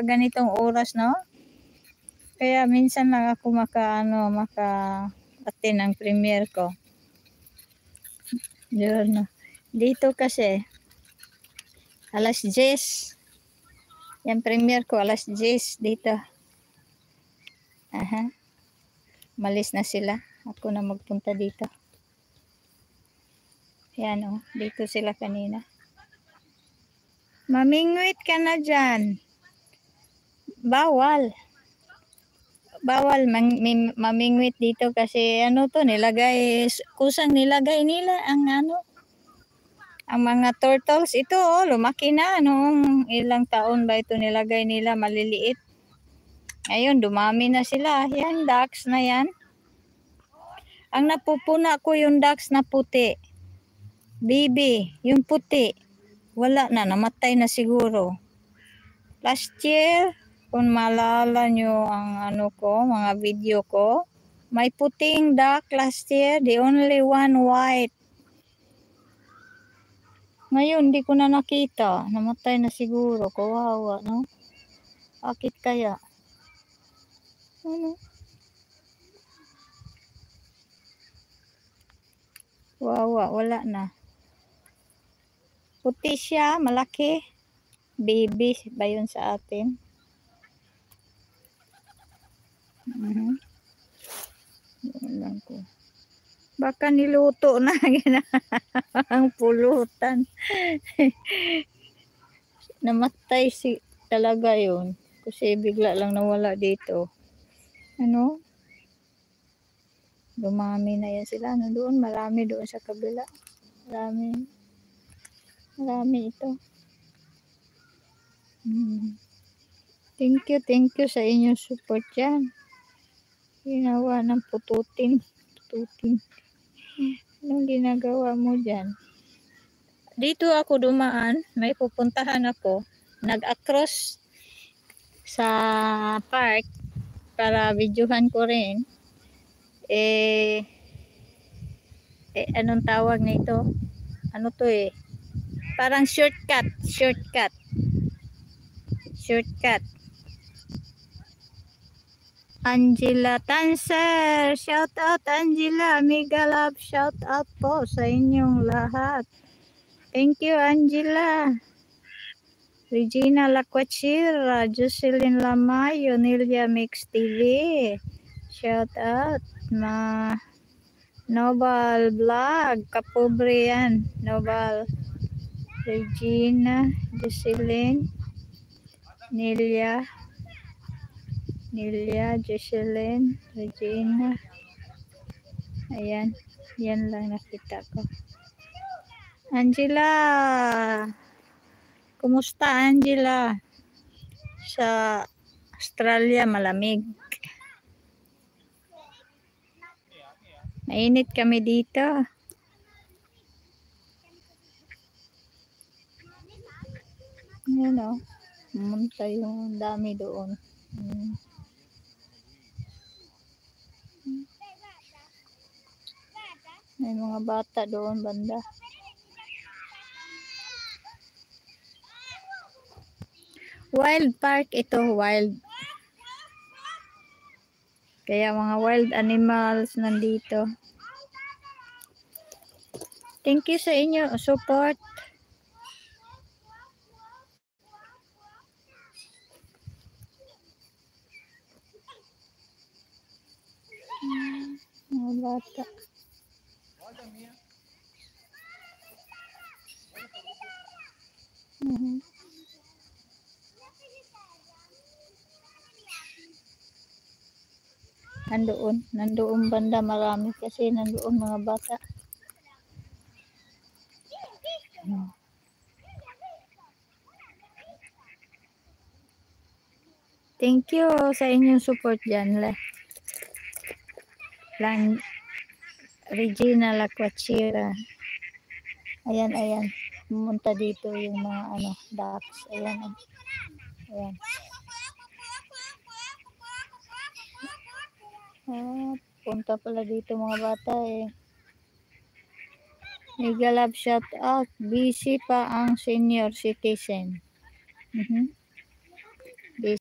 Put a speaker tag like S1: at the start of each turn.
S1: ganitong oras, no? Kaya minsan lang ako maka-attend ng premiere ko. Yun, no? Dito kasi, alas 10. Yan premiere ko, alas 10 dito. Aha. Malis na sila. Ako na magpunta dito. Yan, oh. Dito sila kanina. Mamingwit ka na dyan. Bawal. Bawal mamingwit dito kasi ano to nilagay, kusang nilagay nila ang ang mga turtles. Ito oh, lumaki na noong ilang taon ba ito nilagay nila, maliliit. Ayun, dumami na sila. Yan, ducks na yan. Ang napupuna ko yung ducks na puti. Baby, yung puti. Wala na, namatay na siguro. Last year, kung maalala nyo ang mga video ko, may puting duck last year, the only one white. Ngayon, di ko na nakita. Namatay na siguro. Kawawa, no? Bakit kaya? Ano? Kawawa, wala na. Puti siya, malaki. Baby ba yun sa atin? Lang ko. Baka niluto na ang pulutan. Namatay talaga yun. Kasi bigla lang nawala dito. Ano? Dumami na yan sila. Doon, marami doon sa kabila. Marami ito. Thank you sa inyong support dyan. Ginawa ng pututin. Anong ginagawa mo dyan? Dito ako dumaan, may pupuntahan ako. Nag-across sa park para videohan ko rin. Anong tawag nito? Ano to eh? Parang shortcut. Angela Tanser, shout out Angela, mega love, shout out po sa inyong lahat. Thank you Angela. Regina Laquachira, Jocelyn Lamayo, Nelia Mix TV, shout out. Nobal Vlog, kapobre yan, Nobal. Regina, Jocelyn, Nelia, Jocelyn, Regina. Ayan, yan lang nakita ko. Angela, kumusta Angela? Sa Australia malamig. Mainit kami dito. Yan o. Pumunta yung dami doon. May mga bata doon banda. Wild park ito, wild. Kaya mga wild animals nandito. Thank you sa inyo support. Mga bata. Nandoon banda marami kasi nandoon mga bata. Thank you sa inyong support dyan. Regina Laquachira. Ayan. Pumunta dito yung mga ducks. Ayan. Punta pala dito mga bata eh. Mega love shout out. Busy pa ang senior citizen.